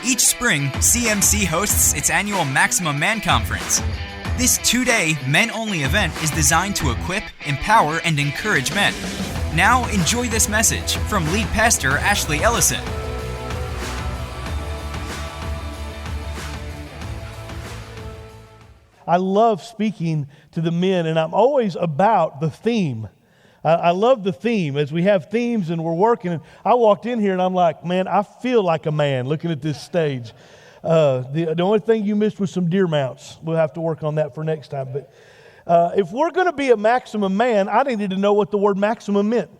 Each spring, CMC hosts its annual Maximum Man Conference. This 2-day, men-only event is designed to equip, empower, and encourage men. Now, enjoy this message from lead pastor Ashley Ellison. I love speaking to the men, and I'm always about the theme. I love the theme as we have themes and we're working. And I walked in here and I'm like, man, I feel like a man looking at this stage. The only thing you missed was some deer mounts. We'll have to work on that for next time. But if we're going to be a maximum man, I needed to know what the word maximum meant.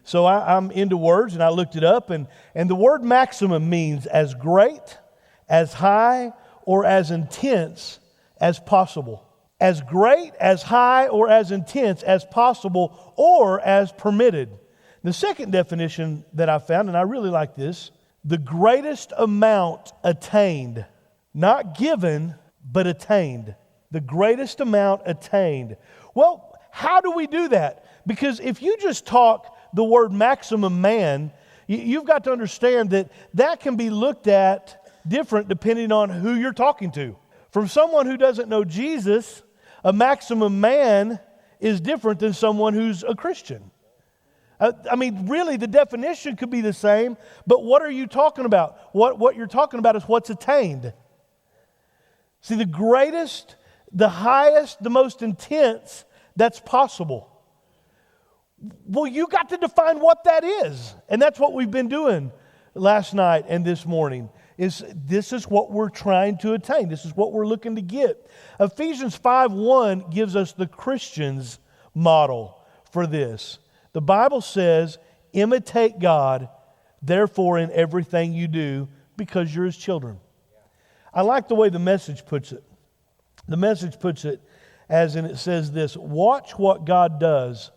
So I'm into words and I looked it up. And the word maximum means as great, as high, or as intense as possible. As great, as high, or as intense as possible, or as permitted. The second definition that I found, and I really like this, the greatest amount attained. Not given, but attained. The greatest amount attained. Well, how do we do that? Because if you just talk the word maximum man, you've got to understand that can be looked at different depending on who you're talking to. From someone who doesn't know Jesus, a maximum man is different than someone who's a Christian. I mean, really, the definition could be the same, but what are you talking about? What you're talking about is what's attained. See, the greatest, the highest, the most intense that's possible. Well, you got to define what that is, and that's what we've been doing last night and this morning. This is what we're trying to attain. This is what we're looking to get. Ephesians 5:1 gives us the Christian's model for this. The Bible says, imitate God, therefore in everything you do, because you're His children. I like the way the Message puts it. The Message puts it as in it says this, watch what God does,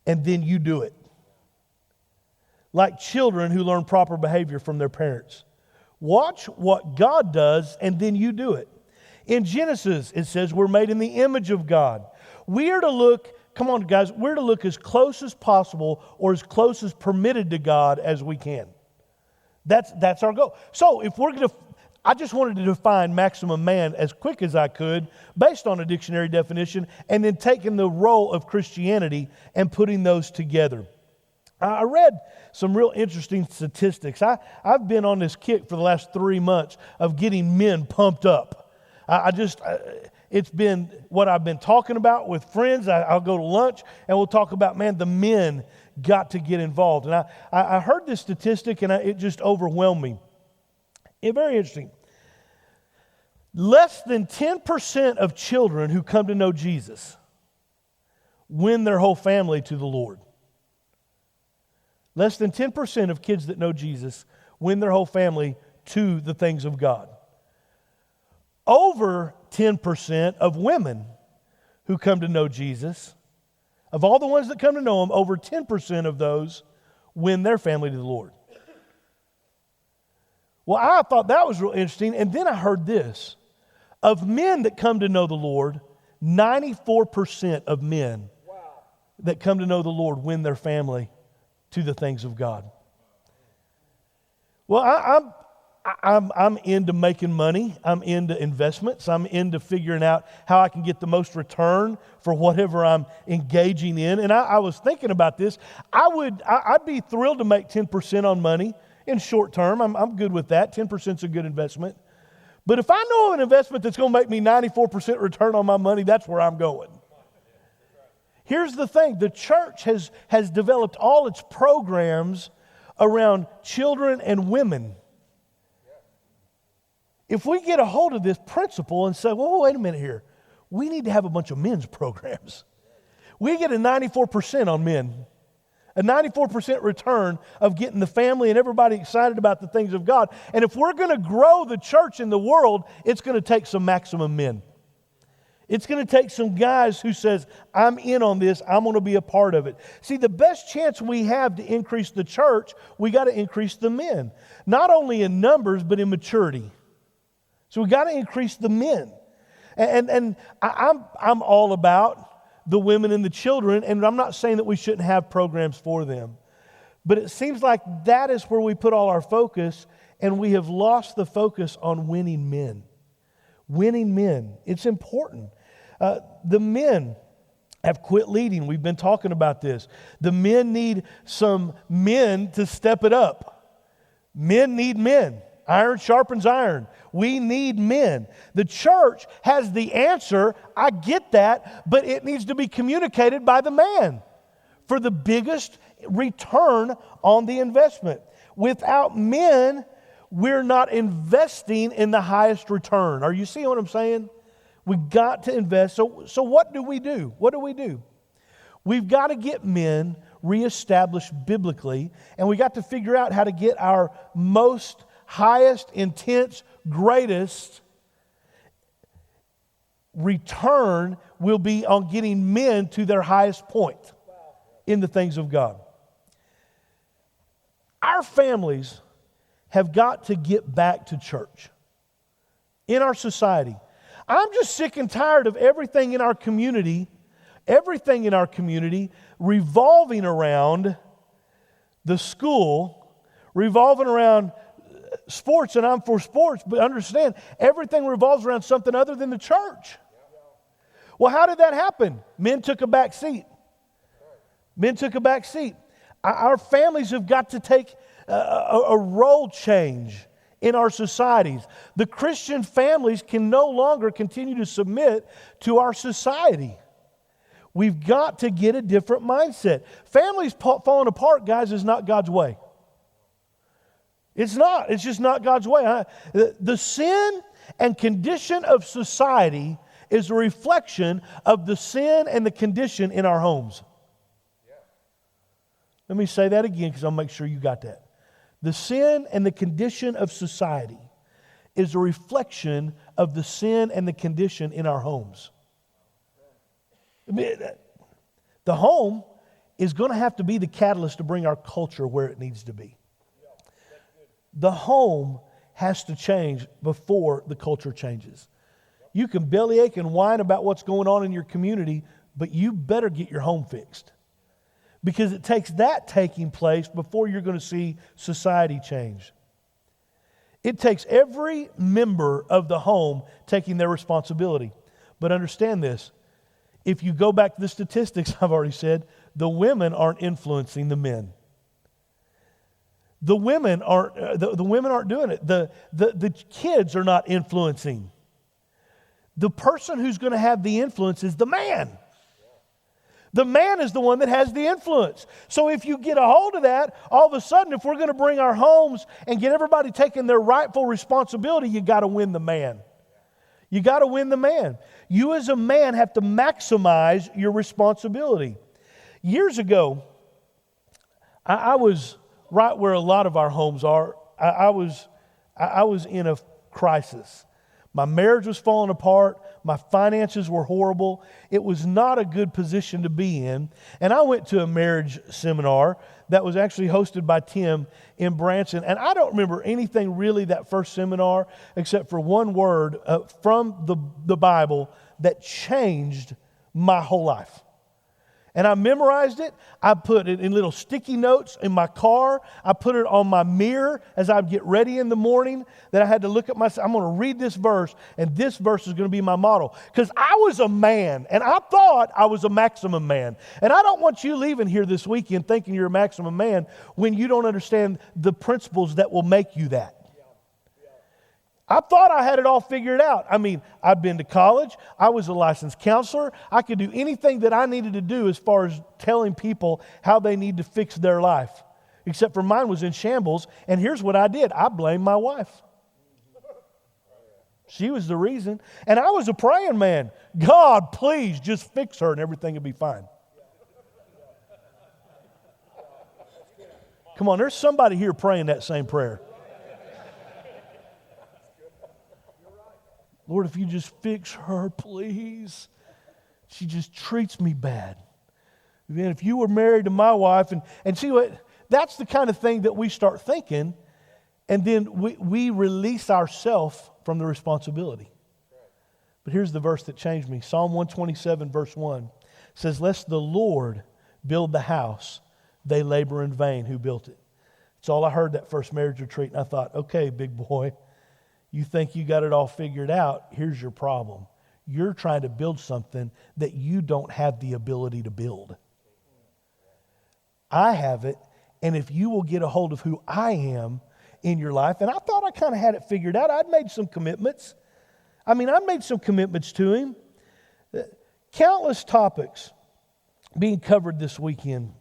and then you do it. Like children who learn proper behavior from their parents. Watch what God does, and then you do it. In Genesis, it says we're made in the image of God. We are to look, come on guys, we're to look as close as possible or as close as permitted to God as we can. That's our goal. So if we're going to, I just wanted to define maximum man as quick as I could based on a dictionary definition and then taking the role of Christianity and putting those together. I read some real interesting statistics. I've been on this kick for the last 3 months of getting men pumped up. It's been what I've been talking about with friends. I'll go to lunch and we'll talk about, man, the men got to get involved. And I heard this statistic and it just overwhelmed me. It's very interesting. Less than 10% of children who come to know Jesus win their whole family to the Lord. Less than 10% of kids that know Jesus win their whole family to the things of God. Over 10% of women who come to know Jesus, of all the ones that come to know Him, over 10% of those win their family to the Lord. Well, I thought that was real interesting, and then I heard this. Of men that come to know the Lord, 94% of men that come to know the Lord win their family to the things of God. Well, I'm into making money. I'm into investments. I'm into figuring out how I can get the most return for whatever I'm engaging in. And I was thinking about this. I'd be thrilled to make 10% on money in short term. I'm good with that. 10% is a good investment. But if I know of an investment that's going to make me 94% return on my money, that's where I'm going. Here's the thing, the church has developed all its programs around children and women. If we get a hold of this principle and say, well, wait a minute here, we need to have a bunch of men's programs. We get a 94% on men, a 94% return of getting the family and everybody excited about the things of God. And if we're going to grow the church in the world, it's going to take some maximum men. It's going to take some guys who says, I'm in on this, I'm going to be a part of it. See, the best chance we have to increase the church, we got to increase the men. Not only in numbers, but in maturity. So we got to increase the men. And I'm all about the women and the children, and I'm not saying that we shouldn't have programs for them. But it seems like that is where we put all our focus, and we have lost the focus on winning men. Winning men. It's important. The men have quit leading. We've been talking about this. The men need some men to step it up. Men need men. Iron sharpens iron. We need men. The church has the answer. I get that, but it needs to be communicated by the man for the biggest return on the investment. Without men, we're not investing in the highest return. Are you seeing what I'm saying? We've got to invest. So what do we do? What do we do? We've got to get men reestablished biblically, and we got to figure out how to get our most highest, intense, greatest return will be on getting men to their highest point in the things of God. Our families have got to get back to church in our society. I'm just sick and tired of everything in our community revolving around the school, revolving around sports, and I'm for sports, but understand, everything revolves around something other than the church. Well, how did that happen? Men took a back seat. Men took a back seat. Our families have got to take a role change in our societies. The Christian families can no longer continue to submit to our society. We've got to get a different mindset. Families falling apart, guys, is not God's way. It's not. It's just not God's way. The sin and condition of society is a reflection of the sin and the condition in our homes. Let me say that again because I'll make sure you got that. The sin and the condition of society is a reflection of the sin and the condition in our homes. The home is going to have to be the catalyst to bring our culture where it needs to be. The home has to change before the culture changes. You can bellyache and whine about what's going on in your community, but you better get your home fixed. Because it takes that taking place before you're going to see society change. It takes every member of the home taking their responsibility. But understand this, if you go back to the statistics I've already said, the women aren't influencing the men. The women aren't doing it. The kids are not influencing. The person who's going to have the influence is the man. The man is the one that has the influence. So if you get a hold of that, all of a sudden, if we're going to bring our homes and get everybody taking their rightful responsibility, you got to win the man. You got to win the man. You as a man have to maximize your responsibility. Years ago, I was right where a lot of our homes are. I was in a crisis. My marriage was falling apart. My finances were horrible. It was not a good position to be in. And I went to a marriage seminar that was actually hosted by Tim in Branson. And I don't remember anything really that first seminar except for one word from the Bible that changed my whole life. And I memorized it. I put it in little sticky notes in my car. I put it on my mirror as I'd get ready in the morning. That I had to look at myself. I'm going to read this verse, and this verse is going to be my model. Because I was a man, and I thought I was a maximum man. And I don't want you leaving here this weekend thinking you're a maximum man when you don't understand the principles that will make you that. I thought I had it all figured out. I mean, I'd been to college. I was a licensed counselor. I could do anything that I needed to do as far as telling people how they need to fix their life. Except for mine was in shambles. And here's what I did. I blamed my wife. She was the reason. And I was a praying man. God, please just fix her and everything will be fine. Come on, there's somebody here praying that same prayer. Lord, if you just fix her, please. She just treats me bad. Man, if you were married to my wife, and see what, that's the kind of thing that we start thinking, and then we release ourselves from the responsibility. But here's the verse that changed me. Psalm 127, verse 1 says, "Lest the Lord build the house, they labor in vain who built it." It's all I heard that first marriage retreat. And I thought, okay, big boy, you think you got it all figured out. Here's your problem. You're trying to build something that you don't have the ability to build. I have it, and if you will get a hold of who I am in your life, and I thought I kind of had it figured out. I'd made some commitments. I made some commitments to him. Countless topics being covered this weekend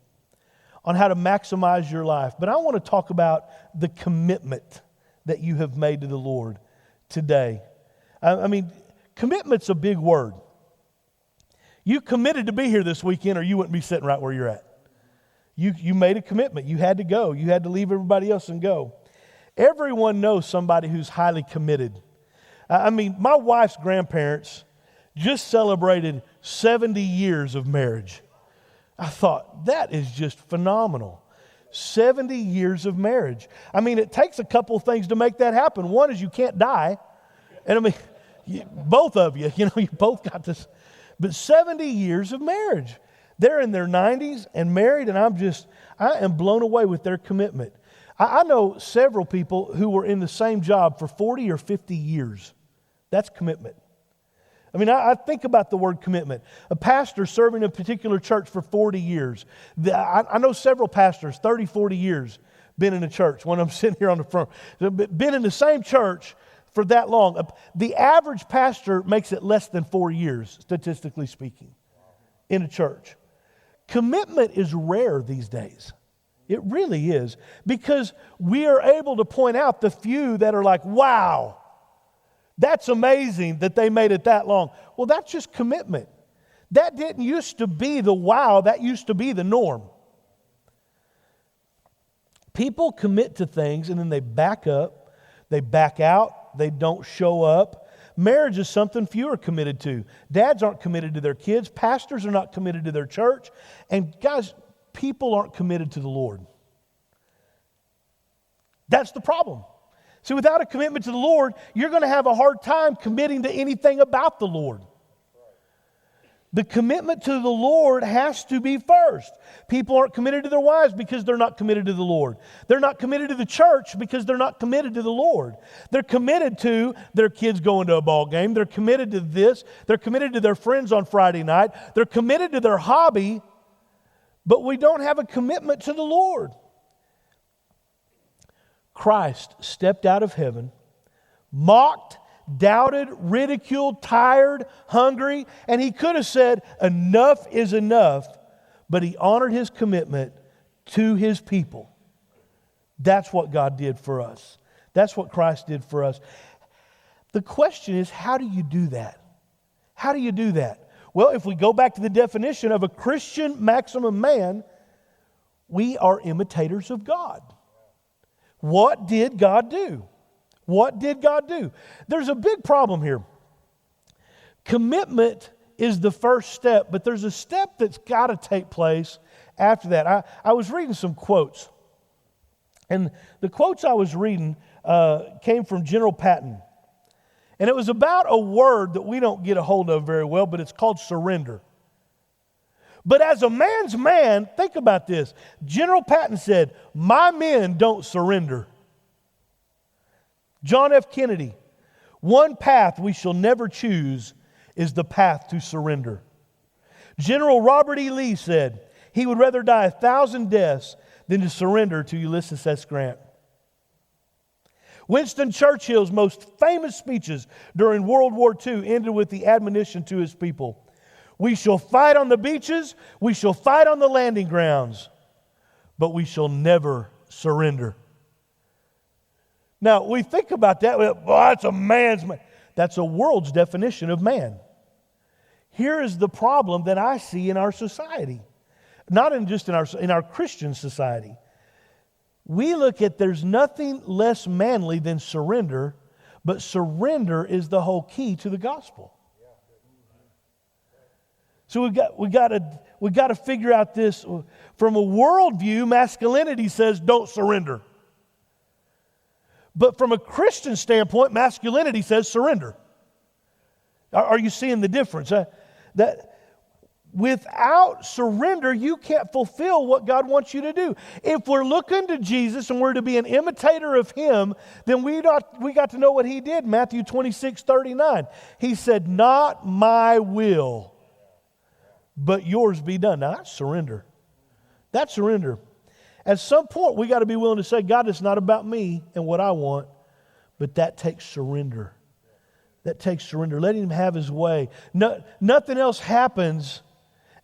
on how to maximize your life. But I want to talk about the commitment that you have made to the Lord today. Commitment's a big word. You committed to be here this weekend or you wouldn't be sitting right where you're at. You made a commitment. You had to go. You had to leave everybody else and go. Everyone knows somebody who's highly committed. My wife's grandparents just celebrated 70 years of marriage. I thought, that is just phenomenal. 70 years of marriage. It takes a couple of things to make that happen. One is you can't die. And both of you, you both got this. But 70 years of marriage. They're in their 90s and married, and I am blown away with their commitment. I know several people who were in the same job for 40 or 50 years. That's commitment. I think about the word commitment. A pastor serving a particular church for 40 years. I know several pastors, 30, 40 years, been in a church. One of them sitting here on the front. Been in the same church for that long. The average pastor makes it less than 4 years, statistically speaking, in a church. Commitment is rare these days. It really is. Because we are able to point out the few that are like, wow, that's amazing that they made it that long. Well, that's just commitment. That didn't used to be the wow, that used to be the norm. People commit to things and then they back up, they back out, they don't show up. Marriage is something few are committed to. Dads aren't committed to their kids. Pastors are not committed to their church. And guys, people aren't committed to the Lord. That's the problem. See, without a commitment to the Lord, you're going to have a hard time committing to anything about the Lord. The commitment to the Lord has to be first. People aren't committed to their wives because they're not committed to the Lord. They're not committed to the church because they're not committed to the Lord. They're committed to their kids going to a ball game. They're committed to this. They're committed to their friends on Friday night. They're committed to their hobby, but we don't have a commitment to the Lord. Christ stepped out of heaven, mocked, doubted, ridiculed, tired, hungry, and he could have said, enough is enough, but he honored his commitment to his people. That's what God did for us. That's what Christ did for us. The question is, how do you do that? How do you do that? Well, if we go back to the definition of a Christian maximum man, we are imitators of God. What did God do? What did God do? There's a big problem here. Commitment is the first step, but there's a step that's got to take place after that. I was reading some quotes, and the quotes I was reading came from General Patton. And it was about a word that we don't get a hold of very well, but it's called surrender. But as a man's man, think about this. General Patton said, my men don't surrender. John F. Kennedy, one path we shall never choose is the path to surrender. General Robert E. Lee said he would rather die 1,000 deaths than to surrender to Ulysses S. Grant. Winston Churchill's most famous speeches during World War II ended with the admonition to his people, we shall fight on the beaches, we shall fight on the landing grounds, but we shall never surrender. Now, we think about that, well, that's a man's man. That's a world's definition of man. Here is the problem that I see in our society. Not just in our Christian society. We look at there's nothing less manly than surrender, but surrender is the whole key to the gospel. So we got to figure out this from a worldview. Masculinity says don't surrender. But from a Christian standpoint, masculinity says surrender. Are you seeing the difference? That Without surrender, you can't fulfill what God wants you to do. If we're looking to Jesus and we're to be an imitator of Him, then we got to know what He did. Matthew 26:39. He said, "Not my will, but yours be done." Now that's surrender. That's surrender. At some point, we got to be willing to say, God, it's not about me and what I want, but that takes surrender. That takes surrender. Let Him have His way. Nothing else happens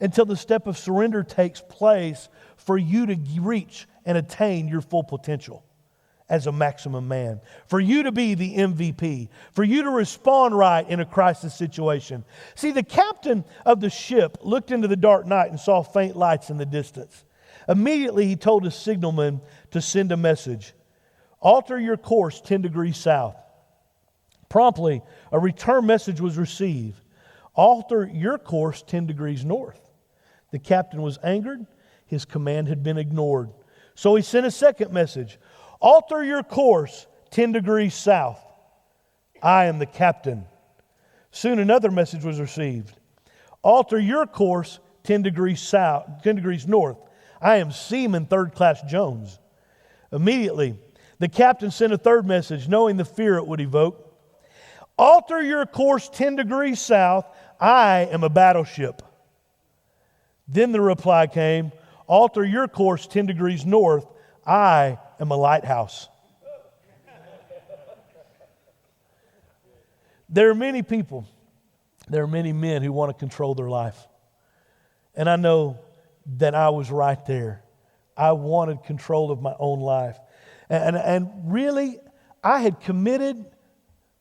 until the step of surrender takes place for you to reach and attain your full potential as a maximum man, for you to be the MVP, for you to respond right in a crisis situation. See, the captain of the ship looked into the dark night and saw faint lights in the distance. Immediately he told his signalman to send a message. Alter your course 10 degrees south. Promptly, a return message was received. Alter your course 10 degrees north. The captain was angered. His command had been ignored. So he sent a second message. Alter your course 10 degrees south. I am the captain. Soon another message was received. Alter your course 10 degrees south, 10 degrees north. I am Seaman Third Class Jones. Immediately, the captain sent a third message, knowing the fear it would evoke. Alter your course 10 degrees south. I am a battleship. Then the reply came, alter your course 10 degrees north. I am a lighthouse. There are many people, there are many men who want to control their life. And I know that I was right there. I wanted control of my own life. And really, I had committed,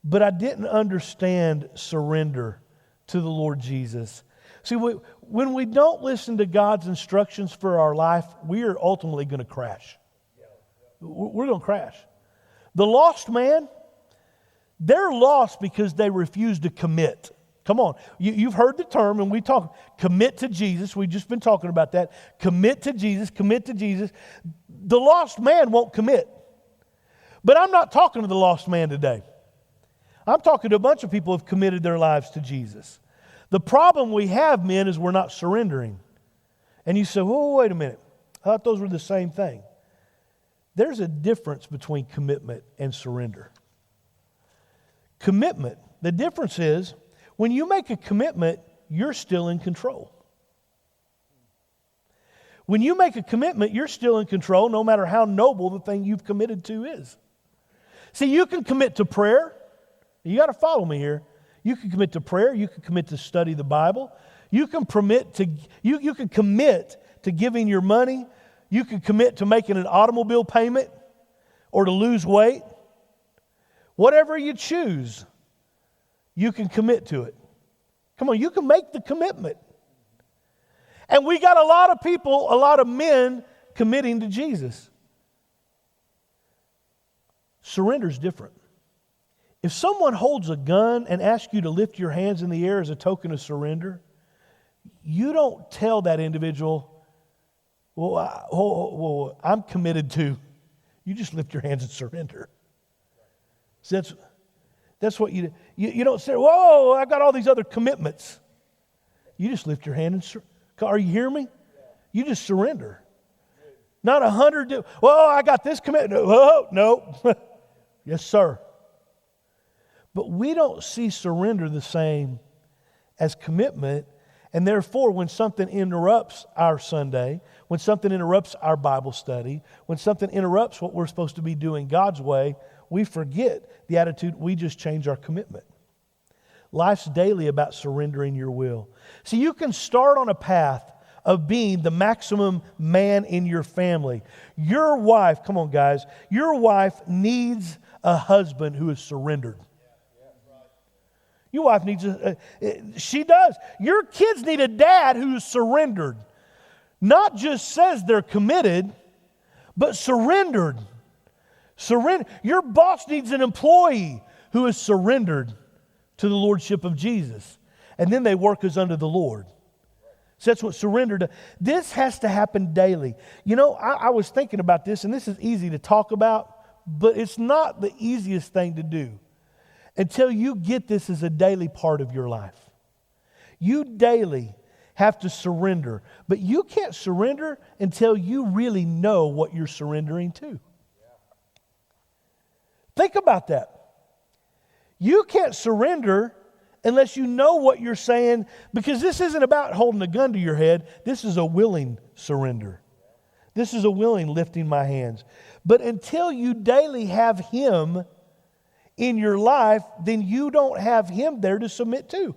but I didn't understand surrender to the Lord Jesus. See, when we don't listen to God's instructions for our life, we are ultimately going to crash. We're going to crash. The lost man, they're lost because they refuse to commit. Come on. You've heard the term, and we talk, commit to Jesus. We've just been talking about that. Commit to Jesus, commit to Jesus. The lost man won't commit. But I'm not talking to the lost man today. I'm talking to a bunch of people who have committed their lives to Jesus. The problem we have, men, is we're not surrendering. And you say, oh, wait a minute. I thought those were the same thing. There's a difference between commitment and surrender. Commitment, the difference is, when you make a commitment, you're still in control. When you make a commitment, you're still in control, no matter how noble the thing you've committed to is. See, you can commit to prayer. You got to follow me here. You can commit to prayer. You can commit to study the Bible. You can commit to giving your money. You can commit to making an automobile payment or to lose weight. Whatever you choose, you can commit to it. Come on, you can make the commitment. And we got a lot of people, a lot of men committing to Jesus. Surrender's different. If someone holds a gun and asks you to lift your hands in the air as a token of surrender, you don't tell that individual, well, I'm committed to. You just lift your hands and surrender. So that's what you don't say, whoa, I've got all these other commitments. You just lift your hand and surrender. Are you hearing me? You just surrender. Not 100, well, I got this commitment. Oh, no. Yes, sir. But we don't see surrender the same as commitment. And therefore, when something interrupts our Sunday, when something interrupts our Bible study, when something interrupts what we're supposed to be doing God's way, we forget the attitude, we just change our commitment. Life's daily about surrendering your will. See, you can start on a path of being the maximum man in your family. Your wife, come on guys, your wife needs a husband who is surrendered. Your wife needs she does. Your kids need a dad who's surrendered. Not just says they're committed, but surrendered. Surrender. Your boss needs an employee who is surrendered to the lordship of Jesus. And then they work as under the Lord. So that's what surrender does. This has to happen daily. You know, I was thinking about this, and this is easy to talk about, but it's not the easiest thing to do until you get this as a daily part of your life. You daily have to surrender. But you can't surrender until you really know what you're surrendering to. Think about that. You can't surrender unless you know what you're saying, because this isn't about holding a gun to your head. This is a willing surrender. This is a willing lifting my hands. But until you daily have Him in your life, then you don't have Him there to submit to.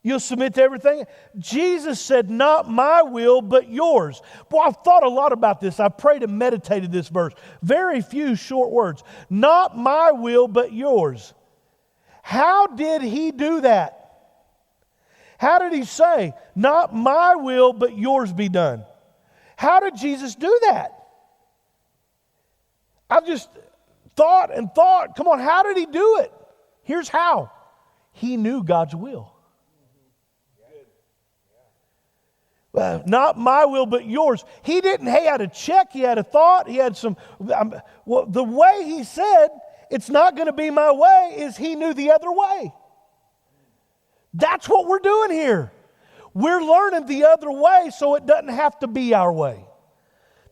You'll submit to everything. Jesus said, not my will, but yours. Boy, I've thought a lot about this. I prayed and meditated this verse. Very few short words. Not my will, but yours. How did He do that? How did He say, not my will, but yours be done? How did Jesus do that? I've just thought and thought. Come on, how did He do it? Here's how. He knew God's will. Not my will, but yours. He had a check, he had a thought, he had some. The way He said, it's not going to be my way, is He knew the other way. That's what we're doing here. We're learning the other way so it doesn't have to be our way.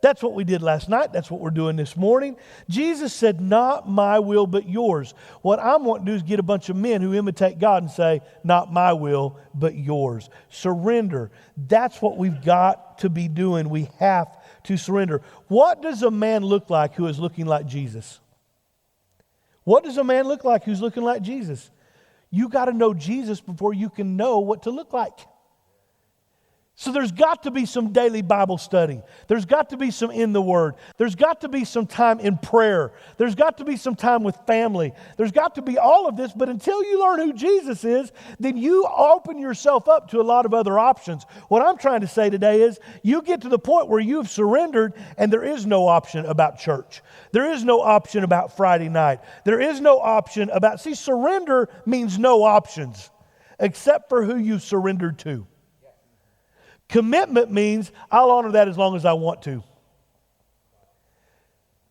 That's what we did last night. That's what we're doing this morning. Jesus said, not my will, but yours. What I'm wanting to do is get a bunch of men who imitate God and say, not my will, but yours. Surrender. That's what we've got to be doing. We have to surrender. What does a man look like who is looking like Jesus? What does a man look like who's looking like Jesus? You got to know Jesus before you can know what to look like. So there's got to be some daily Bible study. There's got to be some in the Word. There's got to be some time in prayer. There's got to be some time with family. There's got to be all of this. But until you learn who Jesus is, then you open yourself up to a lot of other options. What I'm trying to say today is you get to the point where you've surrendered and there is no option about church. There is no option about Friday night. There is no option about... See, surrender means no options except for who you've surrendered to. Commitment means I'll honor that as long as I want to.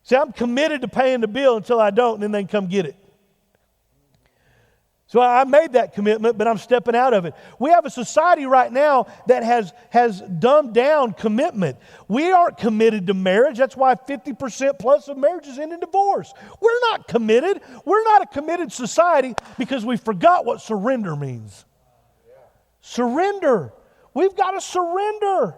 See, I'm committed to paying the bill until I don't, and then they can come get it. So I made that commitment, but I'm stepping out of it. We have a society right now that has dumbed down commitment. We aren't committed to marriage. That's why 50% plus of marriages end in divorce. We're not committed. We're not a committed society because we forgot what surrender means. Surrender. We've got to surrender.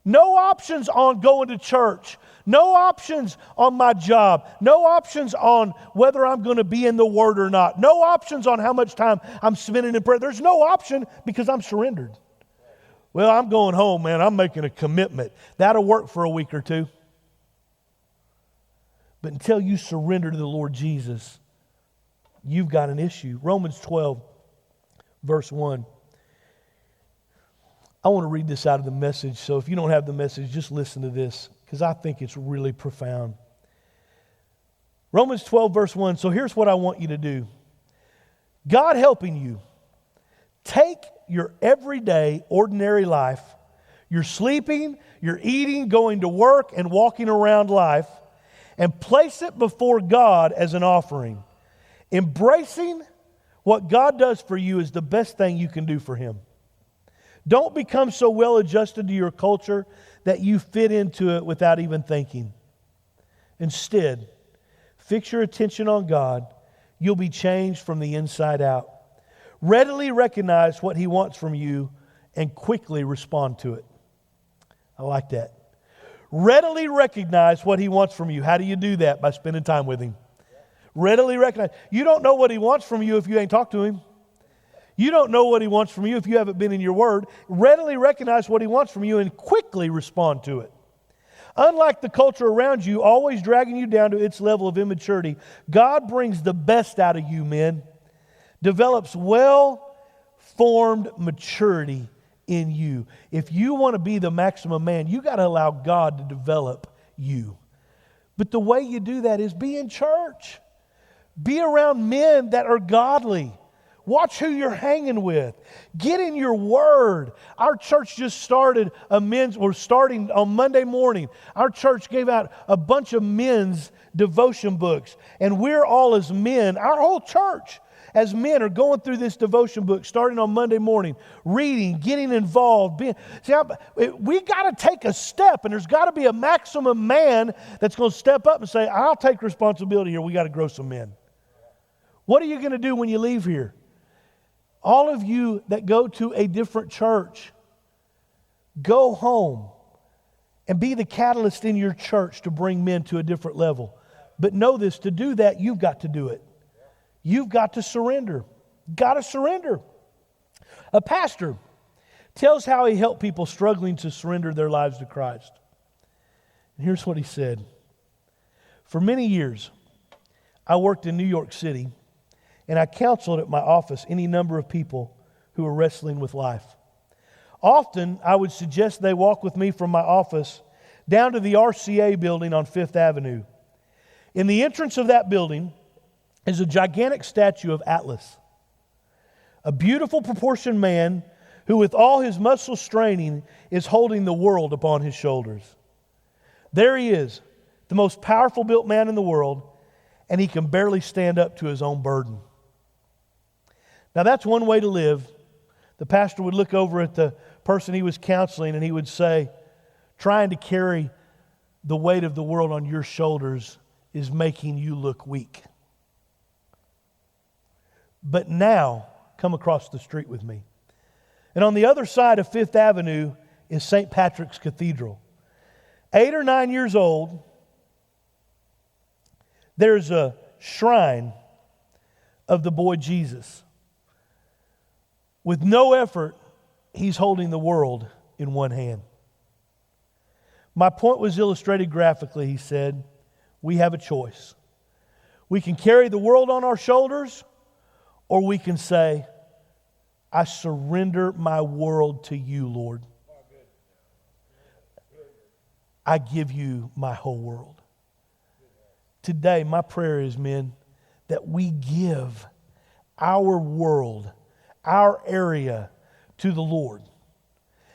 No options on going to church. No options on my job. No options on whether I'm going to be in the Word or not. No options on how much time I'm spending in prayer. There's no option because I'm surrendered. Well, I'm going home, man. I'm making a commitment. That'll work for a week or two. But until you surrender to the Lord Jesus, you've got an issue. Romans 12, verse 1. I want to read this out of the Message, so if you don't have the Message, just listen to this, because I think it's really profound. Romans 12, verse 1, so here's what I want you to do. God helping you, take your everyday, ordinary life, your sleeping, your eating, going to work, and walking around life, and place it before God as an offering. Embracing what God does for you is the best thing you can do for Him. Don't become so well adjusted to your culture that you fit into it without even thinking. Instead, fix your attention on God. You'll be changed from the inside out. Readily recognize what He wants from you and quickly respond to it. I like that. Readily recognize what He wants from you. How do you do that? By spending time with Him. Readily recognize. You don't know what He wants from you if you ain't talked to Him. You don't know what He wants from you if you haven't been in your Word. Readily recognize what He wants from you and quickly respond to it. Unlike the culture around you, always dragging you down to its level of immaturity, God brings the best out of you, men. Develops well-formed maturity in you. If you want to be the maximum man, you got to allow God to develop you. But the way you do that is be in church. Be around men that are godly. Watch who you're hanging with. Get in your Word. Our church just started we're starting on Monday morning. Our church gave out a bunch of men's devotion books. And we're all as men, our whole church as men are going through this devotion book starting on Monday morning, reading, getting involved. We got to take a step, and there's got to be a maximum man that's going to step up and say, I'll take responsibility here. We got to grow some men. What are you going to do when you leave here? All of you that go to a different church, go home and be the catalyst in your church to bring men to a different level. But know this, to do that, you've got to do it. You've got to surrender. Got to surrender. A pastor tells how he helped people struggling to surrender their lives to Christ. And here's what he said. For many years, I worked in New York City, and I counseled at my office any number of people who were wrestling with life. Often, I would suggest they walk with me from my office down to the RCA building on Fifth Avenue. In the entrance of that building is a gigantic statue of Atlas, a beautiful proportioned man who with all his muscle straining is holding the world upon his shoulders. There he is, the most powerful built man in the world, and he can barely stand up to his own burden. Now that's one way to live. The pastor would look over at the person he was counseling and he would say, trying to carry the weight of the world on your shoulders is making you look weak. But now, come across the street with me. And on the other side of Fifth Avenue is St. Patrick's Cathedral. 8 or 9 years old, there's a shrine of the boy Jesus. With no effort, he's holding the world in one hand. My point was illustrated graphically, he said. We have a choice. We can carry the world on our shoulders, or we can say, I surrender my world to you, Lord. I give you my whole world. Today, my prayer is, men, that we give our world, our area to the Lord.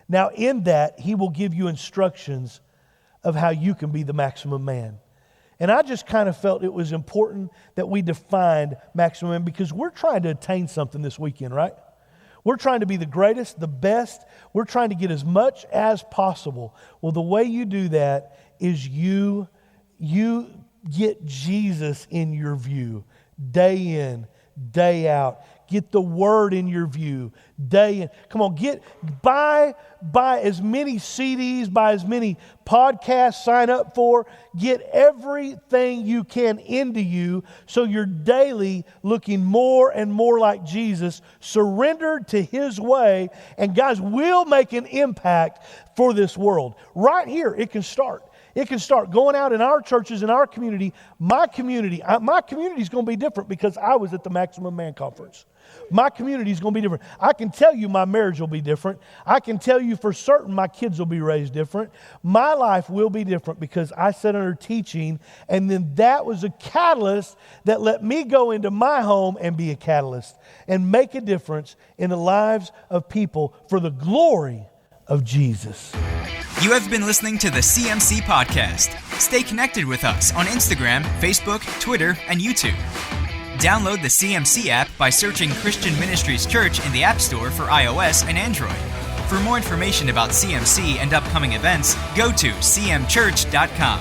Now, in that, He will give you instructions of how you can be the maximum man. And I just kind of felt it was important that we defined maximum man because we're trying to attain something this weekend, right? We're trying to be the greatest, the best. We're trying to get as much as possible. Well, the way you do that is you get Jesus in your view, day in, day out. Get the Word in your view, day in. Come on, buy as many CDs, buy as many podcasts, sign up for. Get everything you can into you so you're daily looking more and more like Jesus, surrendered to His way, and guys, we'll make an impact for this world. Right here, it can start. It can start going out in our churches, in our community. My community is going to be different because I was at the Maximum Man Conference. My community is going to be different. I can tell you my marriage will be different. I can tell you for certain my kids will be raised different. My life will be different because I sat under teaching, and then that was a catalyst that let me go into my home and be a catalyst and make a difference in the lives of people for the glory of Jesus. You have been listening to the CMC Podcast. Stay connected with us on Instagram, Facebook, Twitter, and YouTube. Download the CMC app by searching Christian Ministries Church in the App Store for iOS and Android. For more information about CMC and upcoming events, go to cmchurch.com.